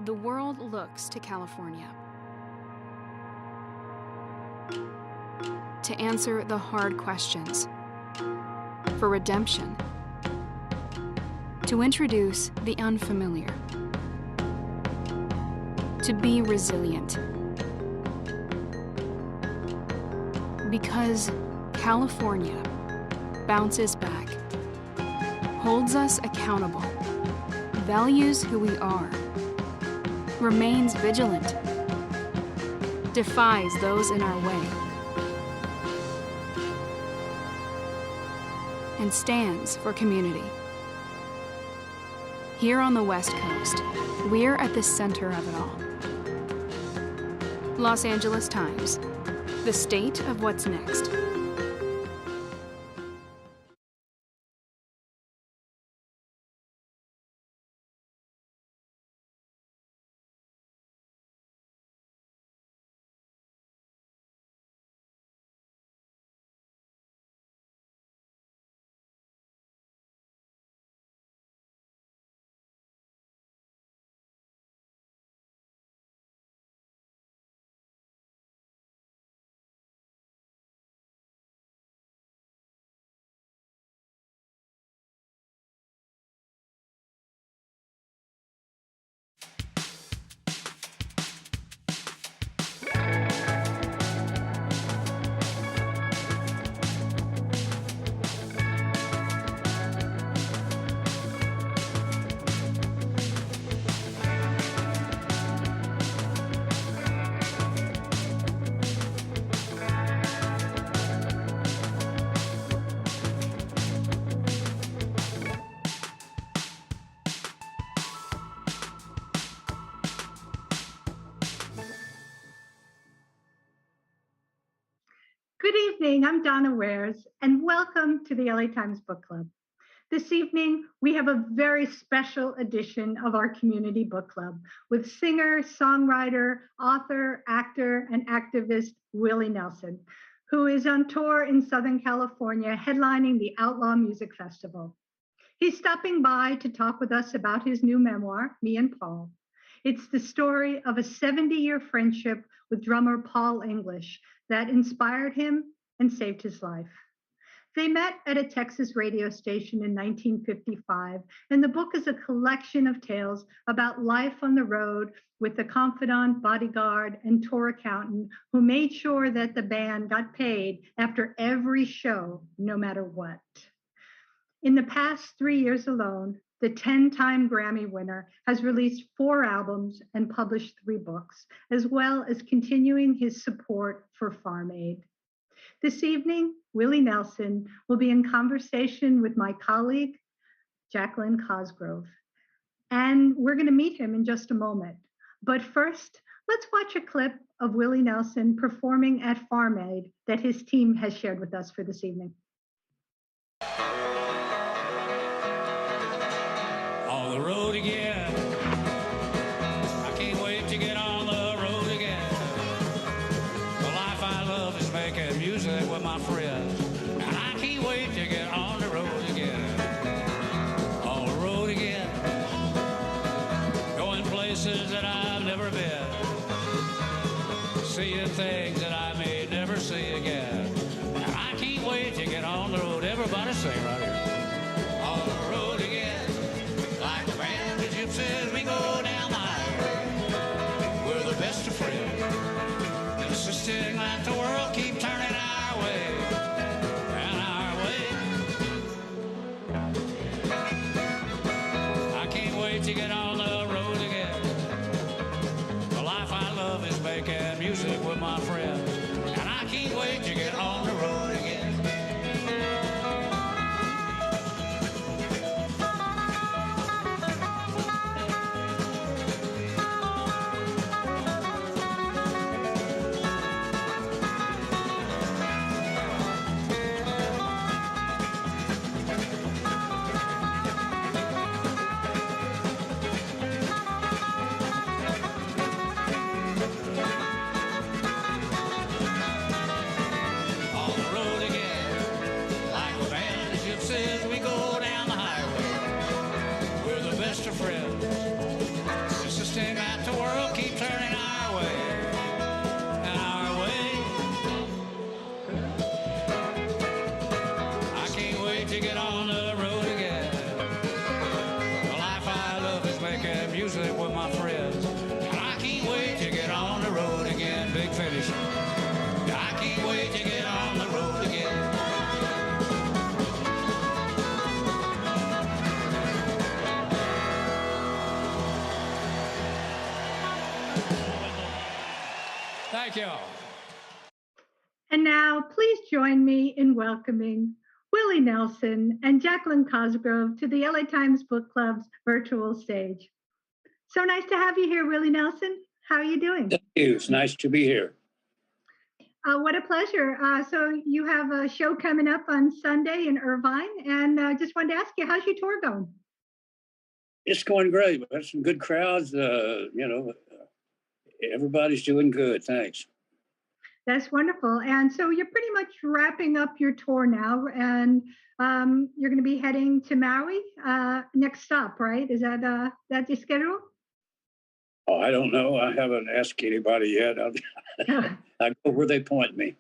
The world looks to California to answer the hard questions, for redemption, to introduce the unfamiliar, to be resilient. Because California bounces back, holds us accountable, values who we are, remains vigilant, defies those in our way, and stands for community. Here on the West Coast, we're at the center of it all. Los Angeles Times, the state of what's next. Good evening, I'm Donna Wares, and welcome to the LA Times Book Club. This evening, we have a very special edition of our community book club with singer, songwriter, author, actor, and activist Willie Nelson, who is on tour in Southern California, headlining the Outlaw Music Festival. He's stopping by to talk with us about his new memoir, Me and Paul. It's the story of a 70-year friendship with drummer Paul English that inspired him and saved his life. They met at a Texas radio station in 1955, and the book is a collection of tales about life on the road with the confidant, bodyguard, and tour accountant who made sure that the band got paid after every show, no matter what. In the past 3 years alone, the 10-time Grammy winner has released 4 albums and published 3 books, as well as continuing his support for Farm Aid. This evening, Willie Nelson will be in conversation with my colleague, Jaclyn Cosgrove. And we're going to meet him in just a moment. But first, let's watch a clip of Willie Nelson performing at Farm Aid that his team has shared with us for this evening. On the road again. I can't wait to get on the road again. The life I love is making music with my friends, and I can't wait to get on the road again. On the road again. Going places that I've never been. Seeing things that I may never see again. And I can't wait to get on the road. Everybody sing right here. On the road again. Like the band of gypsies, we go down the highway. We're the best of friends, insisting that the world keep turning our way and our way. I can't wait to get on the road again. The life I love is making music with my friends, and I can't wait to get on the road again. to get on the road again. The life I love is making music with my friends. And I can't wait to get on the road again. Big finish. I can't wait to get on the road again. Thank you. And now, please join me in welcoming Willie Nelson and Jaclyn Cosgrove to the LA Times Book Club's virtual stage. So nice to have you here, Willie Nelson. How are you doing? Thank you. It's nice to be here. What a pleasure. So you have a show coming up on Sunday in Irvine, and just wanted to ask you, how's your tour going? It's going great. We've got some good crowds. Everybody's doing good. Thanks. That's wonderful. And so you're pretty much wrapping up your tour now, and you're going to be heading to Maui next stop, right? Is that your schedule? Oh, I don't know. I haven't asked anybody yet. I go where they point me.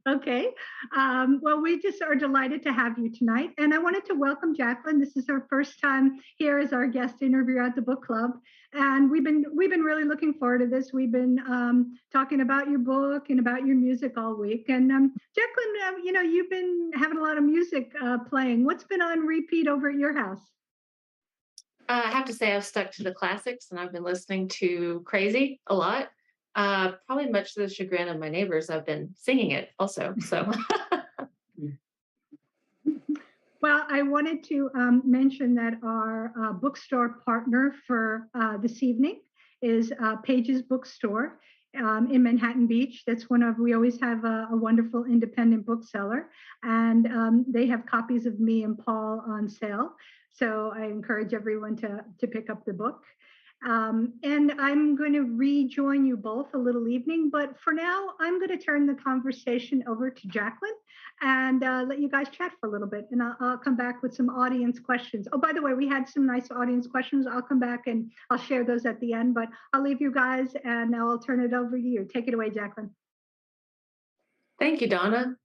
Okay. Well, we just are delighted to have you tonight. And I wanted to welcome Jaclyn. This is her first time here as our guest interviewer at the book club. And we've been really looking forward to this. We've been talking about your book and about your music all week. And Jaclyn, you've been having a lot of music playing. What's been on repeat over at your house? I have to say I've stuck to the classics, and I've been listening to Crazy a lot. Probably much to the chagrin of my neighbors. I've been singing it also. So, well, I wanted to mention that our bookstore partner for this evening is Page's Bookstore in Manhattan Beach. That's we always have a wonderful independent bookseller, and they have copies of me and Paul on sale. So I encourage everyone to pick up the book. And I'm going to rejoin you both a little evening, but for now, I'm going to turn the conversation over to Jaclyn and let you guys chat for a little bit, and I'll come back with some audience questions. Oh, by the way, we had some nice audience questions. I'll come back and I'll share those at the end, but I'll leave you guys and I'll turn it over to you. Take it away, Jaclyn. thank you, Donna.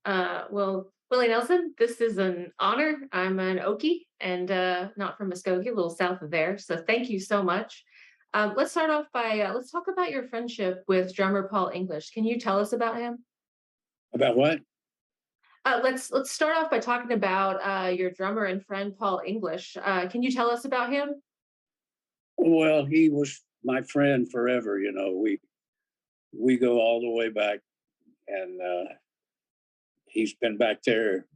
Well, Willie Nelson, this is an honor. I'm an Okie and not from Muskogee, a little south of there. So thank you so much. Let's start off by let's talk about your friendship with drummer Paul English. Can you tell us about him? About what? Let's start off by talking about your drummer and friend Paul English. Can you tell us about him? Well, he was my friend forever. We go all the way back, and he's been back there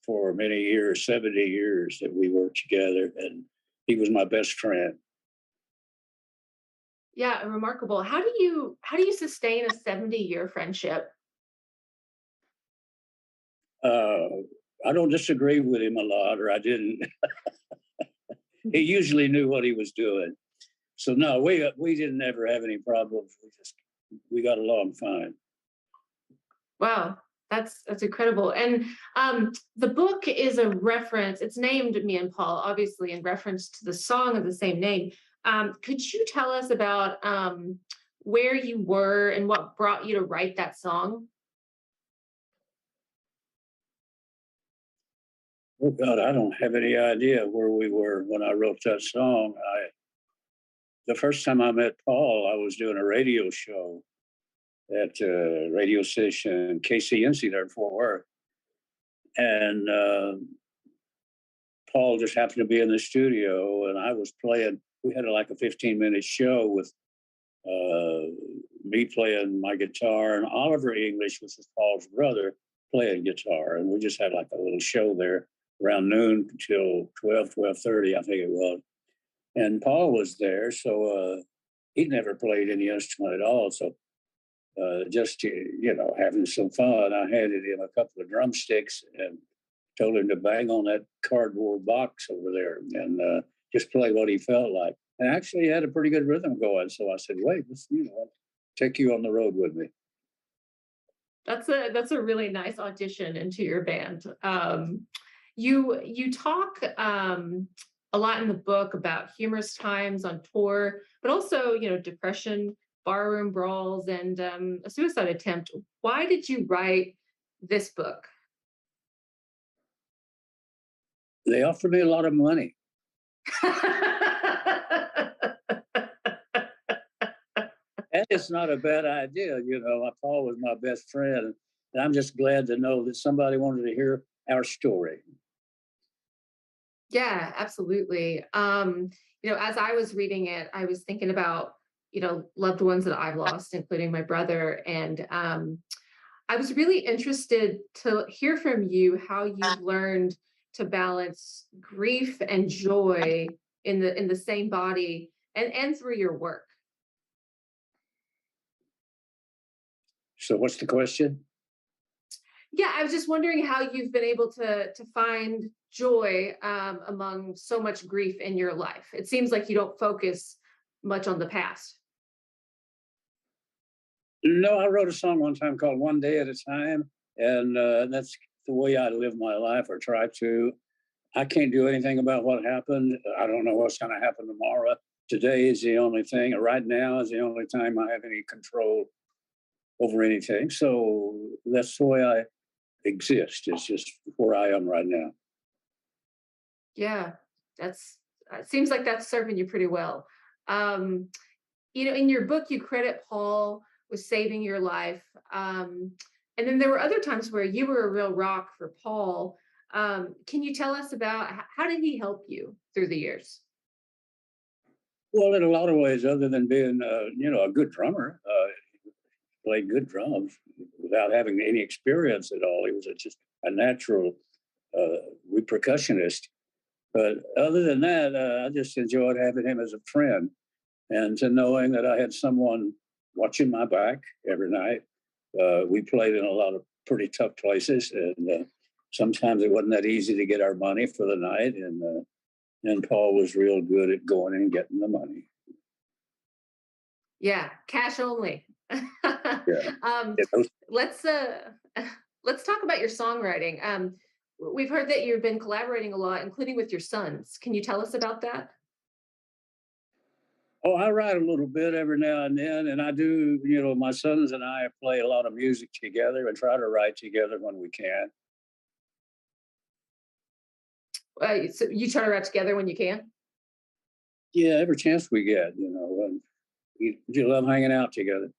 for many years, 70 years that we worked together, and he was my best friend. Yeah, remarkable. How do you sustain a 70-year friendship? I don't disagree with him a lot, or I didn't. He usually knew what he was doing. So no, we didn't ever have any problems. We got along fine. Wow, that's incredible. And the book is a reference. It's named Me and Paul, obviously in reference to the song of the same name. Could you tell us about where you were and what brought you to write that song? Oh God, I don't have any idea where we were when I wrote that song. The first time I met Paul, I was doing a radio show at a radio station KCNC there in Fort Worth, and Paul just happened to be in the studio, and I was playing. We had like a 15-minute show with me playing my guitar, and Oliver English, which is Paul's brother, playing guitar, and we just had like a little show there around noon till 12:30, I think it was. And Paul was there, so he'd never played any instrument at all. So just having some fun, I handed him a couple of drumsticks and told him to bang on that cardboard box over there and just play what he felt like. And actually, he had a pretty good rhythm going. So I said, "Wait, I'll take you on the road with me." That's a really nice audition into your band. You talk a lot in the book about humorous times on tour, but also depression, barroom brawls, and a suicide attempt. Why did you write this book? They offered me a lot of money. That is not a bad idea. You know, Paul was my best friend. And I'm just glad to know that somebody wanted to hear our story. Yeah, absolutely. As I was reading it, I was thinking about, loved ones that I've lost, including my brother. And I was really interested to hear from you how you've learned to balance grief and joy in the same body and through your work. So what's the question? Yeah, I was just wondering how you've been able to find joy among so much grief in your life. It seems like you don't focus much on the past. No, I wrote a song one time called One Day at a Time. And that's the way I live my life, or try to. I can't do anything about what happened. I don't know what's going to happen tomorrow. Today is the only thing. Right now is the only time I have any control over anything. So that's the way I exist. It's just where I am right now. Yeah, that's it seems like that's serving you pretty well. Um, in your book, you credit Paul with saving your life. And then there were other times where you were a real rock for Paul. Can you tell us about how did he help you through the years? Well, in a lot of ways, other than being, a good drummer, played good drums without having any experience at all. He was just a natural percussionist. But other than that, I just enjoyed having him as a friend, and to knowing that I had someone watching my back every night. We played in a lot of pretty tough places, and sometimes it wasn't that easy to get our money for the night. And Paul was real good at going and getting the money. Yeah, cash only. Yeah. um, Yeah, those- let's let's talk about your songwriting. We've heard that you've been collaborating a lot, including with your sons. Can you tell us about that? Oh, I write a little bit every now and then, and I do. My sons and I play a lot of music together and try to write together when we can. So you try to write together when you can. Yeah, every chance we get, and we love hanging out together.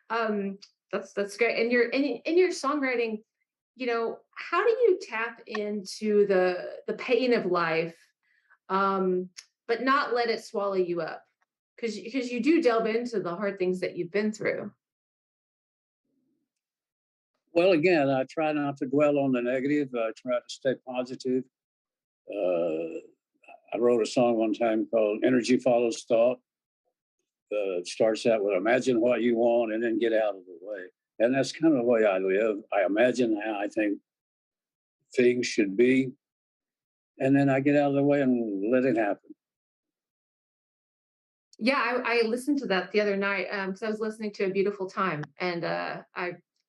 Um, that's great. And in your songwriting, how do you tap into the pain of life, but not let it swallow you up? Because you do delve into the hard things that you've been through. Well, again, I try not to dwell on the negative. I try to stay positive. Uh, I wrote a song one time called "Energy Follows Thought." It starts out with "Imagine what you want and then get out of the way," and that's kind of the way I live. I imagine how I think things should be, and then I get out of the way and let it happen. Yeah, I listened to that the other night because I was listening to "A Beautiful Time," and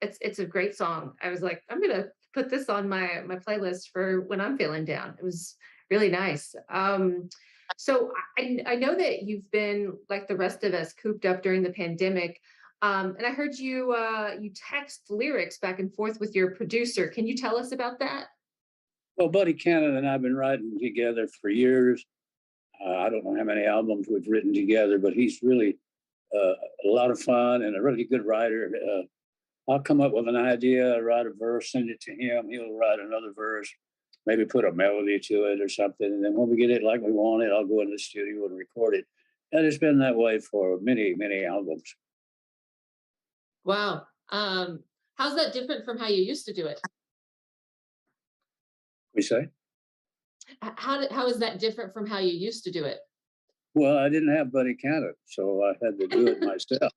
it's a great song. I was like, I'm gonna put this on my playlist for when I'm feeling down. It was really nice. So I know that you've been like the rest of us, cooped up during the pandemic. And I heard you text lyrics back and forth with your producer. Can you tell us about that? Well, Buddy Cannon and I've been writing together for years. I don't know how many albums we've written together, but he's really a lot of fun and a really good writer. I'll come up with an idea, write a verse, send it to him. He'll write another verse, maybe put a melody to it or something. And then when we get it like we want it, I'll go into the studio and record it. And it's been that way for many, many albums. Wow. How's that different from how you used to do it? We say? How is that different from how you used to do it? Well, I didn't have Buddy Cannon, so I had to do it myself.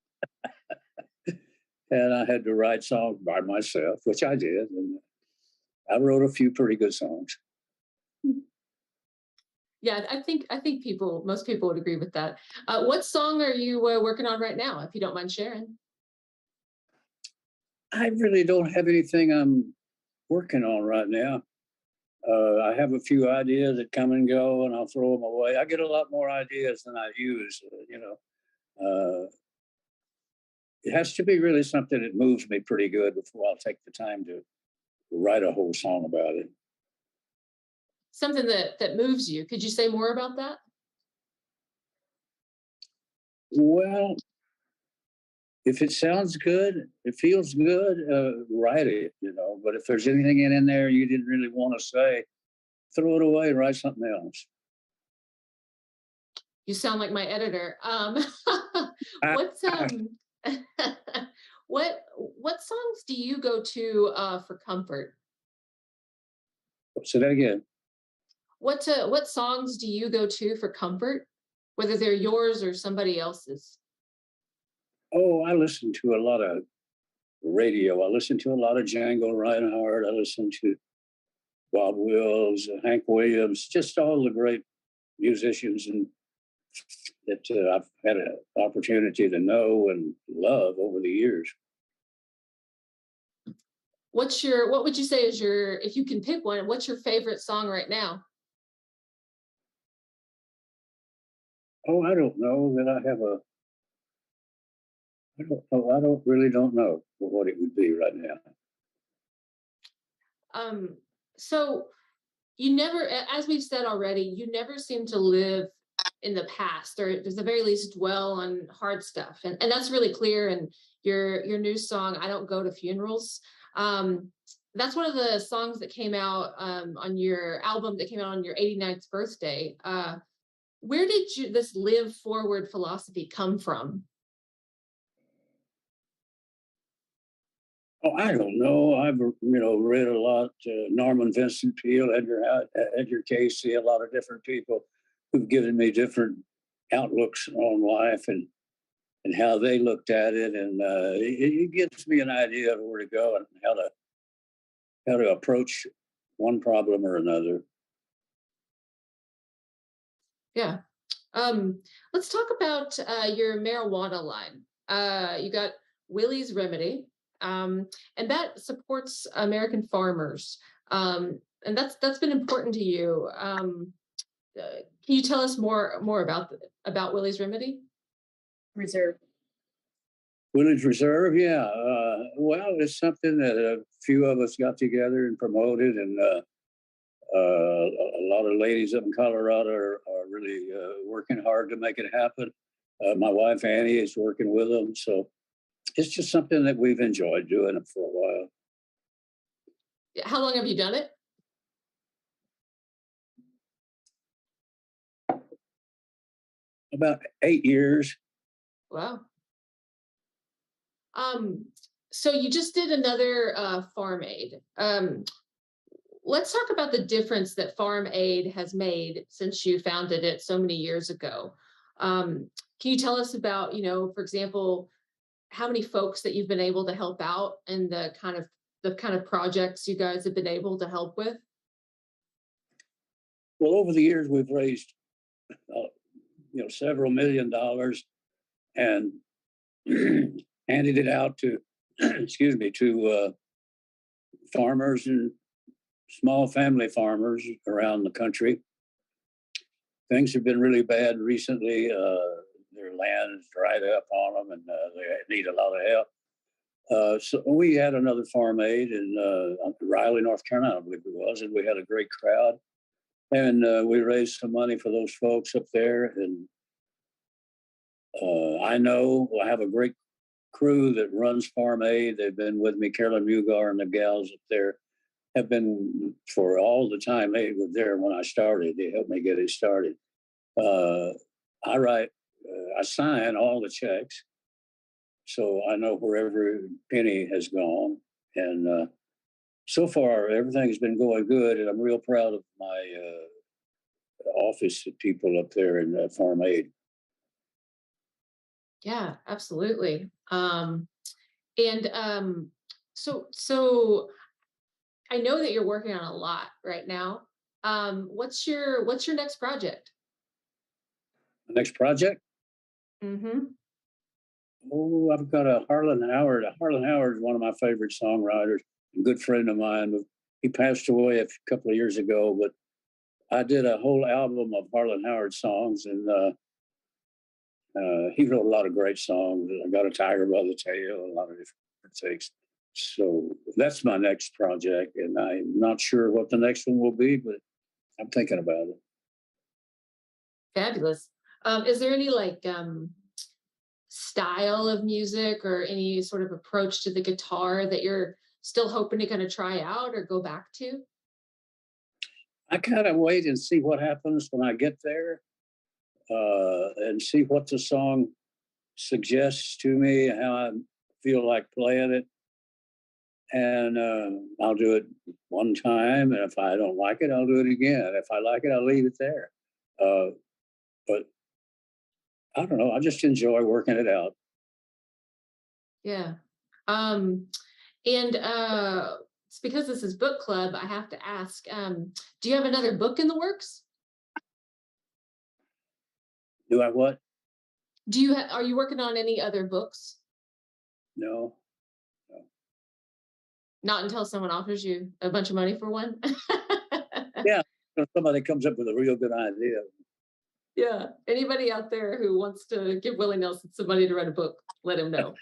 And I had to write songs by myself, which I did. And I wrote a few pretty good songs. Yeah, I think most people would agree with that. What song are you working on right now, if you don't mind sharing? I really don't have anything I'm working on right now. I have a few ideas that come and go, and I'll throw them away. I get a lot more ideas than I use. It has to be really something that moves me pretty good before I'll take the time to write a whole song about it. something that moves you. Could you say more about that? Well, if it sounds good, it feels good, write it, you know. But if there's anything in there you didn't really want to say, throw it away and write something else. You sound like my editor. Ah, What's what songs do you go to for comfort? say that again. What songs do you go to for comfort, whether they're yours or somebody else's? Oh, I listen to a lot of radio. I listen to a lot of Django Reinhardt. I listen to Bob Wills, Hank Williams, just all the great musicians and that I've had an opportunity to know and love over the years. What would you say is your, if you can pick one, what's your favorite song right now? Oh, I don't know that I have a. I don't know. I don't know what it would be right now. So you never, as we've said already, you never seem to live in the past, or at the very least dwell on hard stuff. And that's really clear in your new song, I Don't Go to Funerals. That's one of the songs that came out on your album that came out on your 89th birthday. Where did this live forward philosophy come from? Oh, I don't know. I've read a lot. Norman Vincent Peale, Edgar Casey, a lot of different people who've given me different outlooks on life and how they looked at it, and it gives me an idea of where to go and how to approach one problem or another. Yeah. Let's talk about your marijuana line. You got Willie's Remedy, and that supports American farmers. And that's been important to you. Can you tell us more about Willie's Remedy? Reserve. Village Reserve, yeah. Well, it's something that a few of us got together and promoted, and a lot of ladies up in Colorado are really working hard to make it happen. My wife Annie is working with them, so it's just something that we've enjoyed doing it for a while. How long have you done it? About 8 years. Wow. So you just did another Farm Aid. Let's talk about the difference that Farm Aid has made since you founded it so many years ago. Can you tell us about, for example, how many folks that you've been able to help out and the kind of projects you guys have been able to help with? Well, over the years, we've raised, several $1 million and handed it out to, excuse me, to farmers and small family farmers around the country. Things have been really bad recently. Their land is dried up on them, and they need a lot of help. So we had another Farm Aid in Raleigh, North Carolina, I believe it was, and we had a great crowd. And we raised some money for those folks up there. And I have a great crew that runs Farm Aid. They've been with me. Carolyn Mugar and the gals up there have been for all the time they were there when I started. They helped me get it started. I sign all the checks, so I know where every penny has gone. And so far, everything's been going good, and I'm real proud of my office people up there in Farm Aid. Yeah, absolutely. So I know that you're working on a lot right now. What's your next project? The next project? Mm-hmm. Oh, I've got a Harlan Howard. Harlan Howard is one of my favorite songwriters, a good friend of mine. He passed away a couple of years ago, but I did a whole album of Harlan Howard songs, and he wrote a lot of great songs. I Got a Tiger by the Tail, a lot of different things. So that's my next project, and I'm not sure what the next one will be, but I'm thinking about it. Fabulous. Is there any like style of music or any sort of approach to the guitar that you're still hoping to kind of try out or go back to? I kind of wait and see what happens when I get there, and see what the song suggests to me, how I feel like playing it. And I'll do it one time, and if I don't like it, I'll do it again. If I like it, I'll leave it there. But I don't know. I just enjoy working it out. Yeah. And it's because this is book club, I have to ask, do you have another book in the works? Do I what? Are you working on any other books? No. Not until someone offers you a bunch of money for one? Yeah. If somebody comes up with a real good idea. Yeah. Anybody out there who wants to give Willie Nelson some money to write a book, let him know.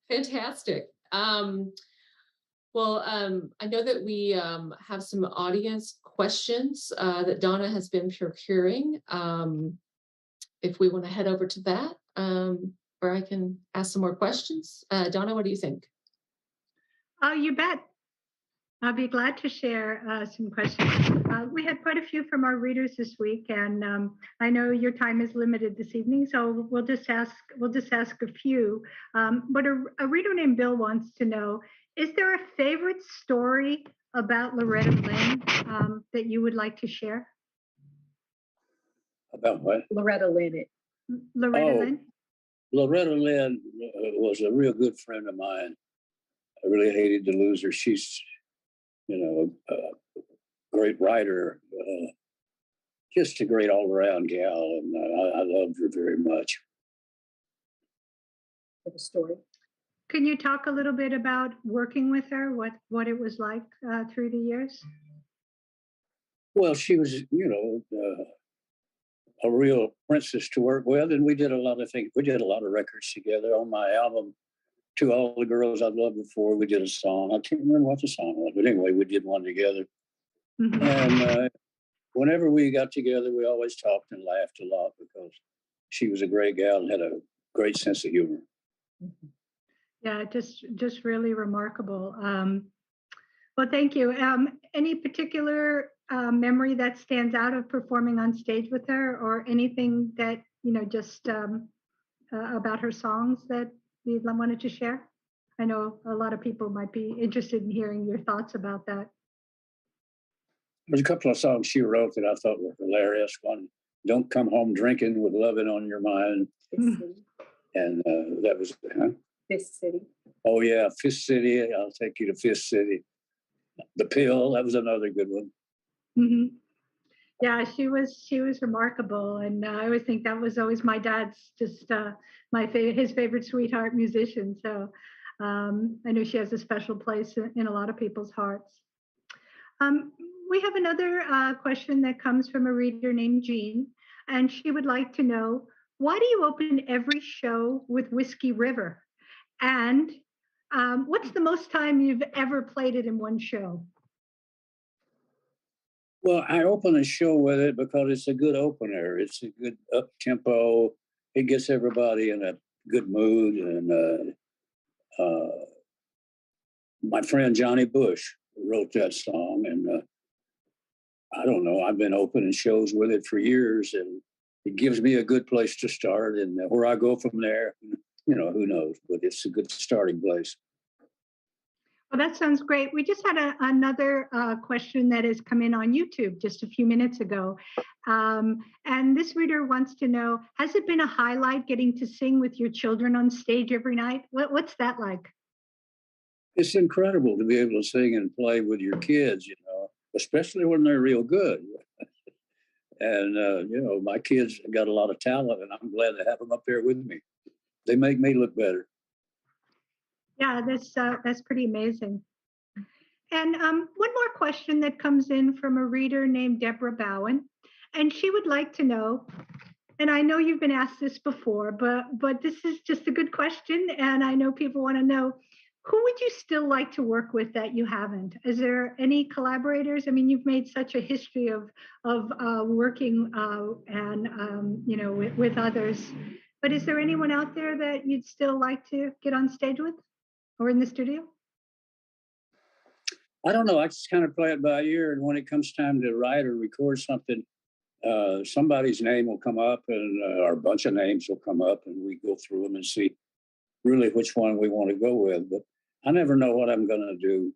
Fantastic. Well, I know that we have some audience questions that Donna has been procuring. If we want to head over to that, or I can ask some more questions. Donna, what do you think? Oh, you bet. I'll be glad to share some questions. We had quite a few from our readers this week, and I know your time is limited this evening, so we'll just ask a few. But a reader named Bill wants to know: is there a favorite story about Loretta Lynn that you would like to share? About what? Loretta Lynn. Loretta Lynn. Loretta Lynn was a real good friend of mine. I really hated to lose her. She's, a great writer, just a great all-around gal, and I loved her very much. The story. Can you talk a little bit about working with her? What it was like through the years? Well, she was, a real princess to work with, and we did a lot of things. We did a lot of records together. On my album, To All the Girls I've Loved Before, we did a song. I can't remember what the song was, but anyway, we did one together. Mm-hmm. And whenever we got together, we always talked and laughed a lot because she was a great gal and had a great sense of humor. Yeah, just really remarkable. Well, thank you. Any particular memory that stands out of performing on stage with her, or anything that, just about her songs that you wanted to share? I know a lot of people might be interested in hearing your thoughts about that. There's a couple of songs she wrote that I thought were hilarious. One, Don't Come Home Drinking with Loving on Your Mind. And that was, Fist City. Oh, yeah, Fist City. I'll take you to Fist City. The Pill, that was another good one. Mm-hmm. Yeah, she was remarkable, and I always think that was always my dad's just his favorite sweetheart musician. So I know she has a special place in a lot of people's hearts. We have another question that comes from a reader named Jean, and she would like to know, why do you open every show with Whiskey River? And what's the most time you've ever played it in one show? Well, I open a show with it because it's a good opener. It's a good up tempo. It gets everybody in a good mood. And my friend Johnny Bush wrote that song, and I don't know. I've been opening shows with it for years, and it gives me a good place to start. And where I go from there, who knows? But it's a good starting place. Well, that sounds great. We just had another question that has come in on YouTube just a few minutes ago. And this reader wants to know, has it been a highlight getting to sing with your children on stage every night? What's that like? It's incredible to be able to sing and play with your kids, especially when they're real good. And, my kids got a lot of talent, and I'm glad to have them up there with me. They make me look better. Yeah, that's pretty amazing. And one more question that comes in from a reader named Deborah Bowen, and she would like to know, and I know you've been asked this before, but this is just a good question, and I know people want to know, who would you still like to work with that you haven't? Is there any collaborators? I mean, you've made such a history of working and with others. But is there anyone out there that you'd still like to get on stage with or in the studio? I don't know. I just kind of play it by ear, and when it comes time to write or record something, somebody's name will come up, and or a bunch of names will come up, and we go through them and see really which one we want to go with. But I never know what I'm going to do.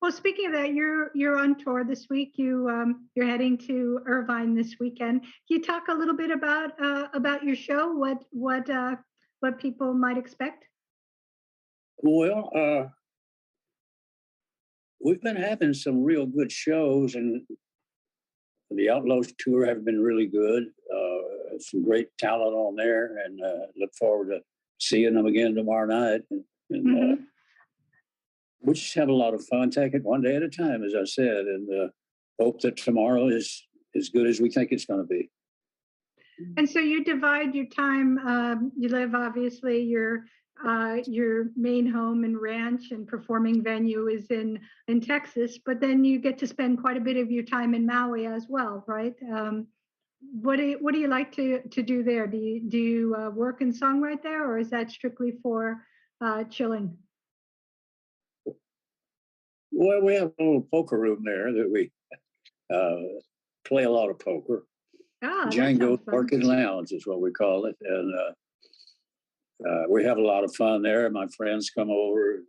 Well, speaking of that, you're on tour this week. You're heading to Irvine this weekend. Can you talk a little bit about your show? What people might expect? Well, we've been having some real good shows, and the Outlaws tour have been really good. Some great talent on there, and look forward to seeing them again tomorrow night. And we just have a lot of fun, take it one day at a time, as I said, and hope that tomorrow is as good as we think it's going to be. And so you divide your time. You live, obviously, your main home and ranch and performing venue is in Texas, but then you get to spend quite a bit of your time in Maui as well, right? What do you like to do there? Do you work and songwrite there, or is that strictly for chilling? Well, we have a little poker room there that we play a lot of poker. Django's Orchid Lounge is what we call it, and we have a lot of fun there. My friends come over.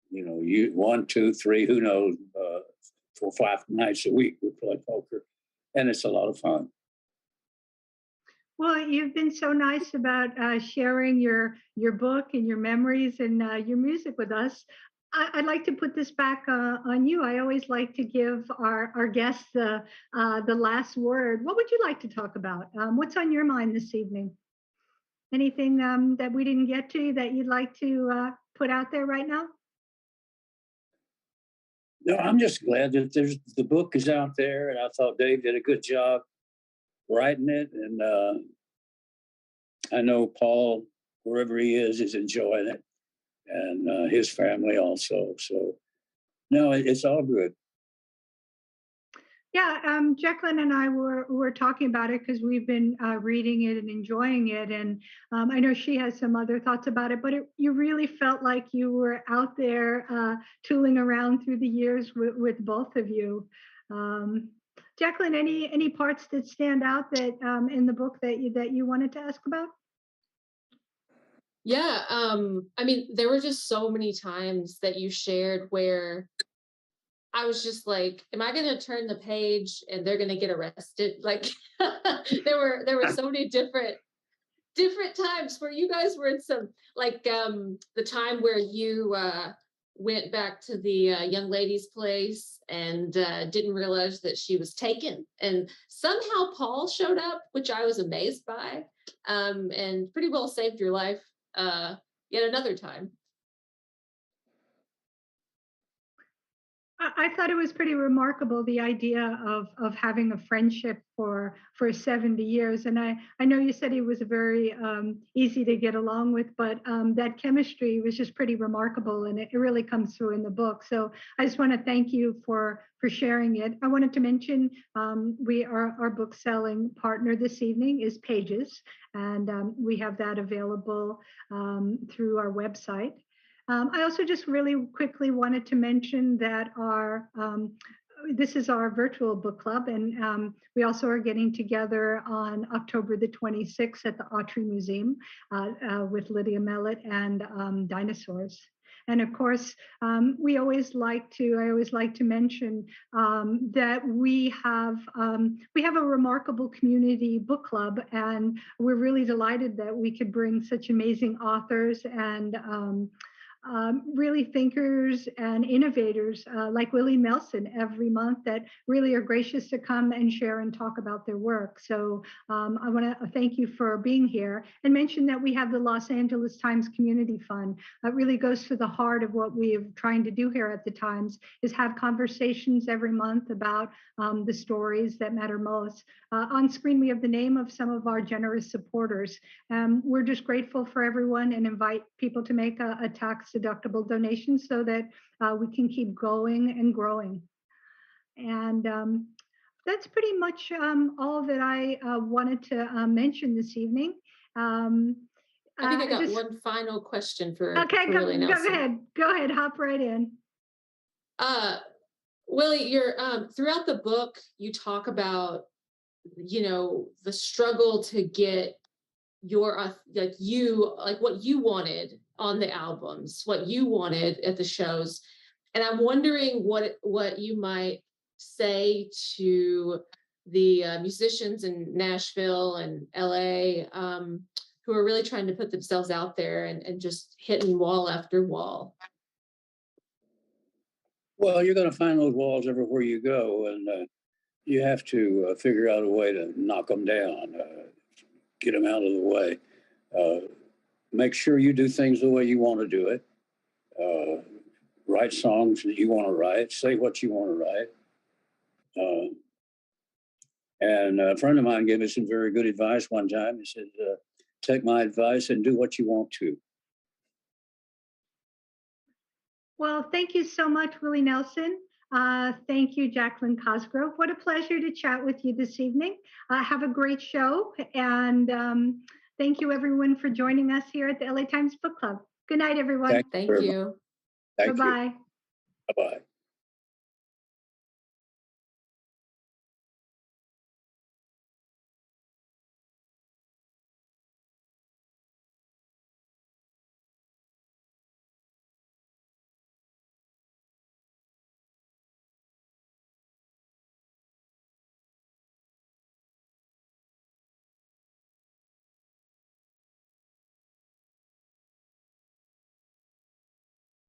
You 1, 2, 3, who knows, 4, 5 nights a week we play poker, and it's a lot of fun. Well, you've been so nice about sharing your book and your memories and your music with us. I'd like to put this back on you. I always like to give our guests the last word. What would you like to talk about? What's on your mind this evening? Anything that we didn't get to that you'd like to put out there right now? No, I'm just glad that the book is out there, and I thought Dave did a good job writing it, and I know Paul, wherever he is enjoying it, and his family also. So, no, it's all good. Yeah, Jaclyn and I were talking about it because we've been reading it and enjoying it, and I know she has some other thoughts about it. But you really felt like you were out there tooling around through the years with both of you. Jaclyn, any parts that stand out that in the book that you wanted to ask about? Yeah, I mean, there were just so many times that you shared where I was just like, am I going to turn the page and they're going to get arrested? Like there were so many different times where you guys were in some, like the time where you went back to the young lady's place and didn't realize that she was taken, and somehow Paul showed up, which I was amazed by, and pretty well saved your life yet another time. I thought it was pretty remarkable, the idea of having a friendship for 70 years. And I know you said he was very easy to get along with, but that chemistry was just pretty remarkable, and it really comes through in the book. So I just want to thank you for sharing it. I wanted to mention our book selling partner this evening is Pages, and we have that available through our website. I also just really quickly wanted to mention that this is our virtual book club, and we also are getting together on October the 26th at the Autry Museum with Lydia Mellett and dinosaurs. And of course, I always like to mention that we have a remarkable community book club, and we're really delighted that we could bring such amazing authors and really thinkers and innovators like Willie Nelson every month that really are gracious to come and share and talk about their work. So I want to thank you for being here and mention that we have the Los Angeles Times Community Fund. It really goes to the heart of what we're trying to do here at the Times is have conversations every month about the stories that matter most. On screen, we have the name of some of our generous supporters. We're just grateful for everyone and invite people to make a tax-deductible donation so that we can keep going and growing. And that's pretty much all that I wanted to mention this evening. I think I got one final question for go Willie Nelson. Go ahead, hop right in. Willie, you're throughout the book, you talk about, the struggle to get your what you wanted on the albums, what you wanted at the shows. And I'm wondering what you might say to the musicians in Nashville and LA who are really trying to put themselves out there and just hitting wall after wall. Well, you're going to find those walls everywhere you go, and you have to figure out a way to knock them down, get them out of the way. Make sure you do things the way you want to do it. Write songs that you want to write. Say what you want to write. And a friend of mine gave me some very good advice one time. He said, take my advice and do what you want to. Well, thank you so much, Willie Nelson. Thank you, Jaclyn Cosgrove. What a pleasure to chat with you this evening. Have a great show. And thank you, everyone, for joining us here at the LA Times Book Club. Good night, everyone. Thank you. Thank Bye-bye. You. Bye-bye.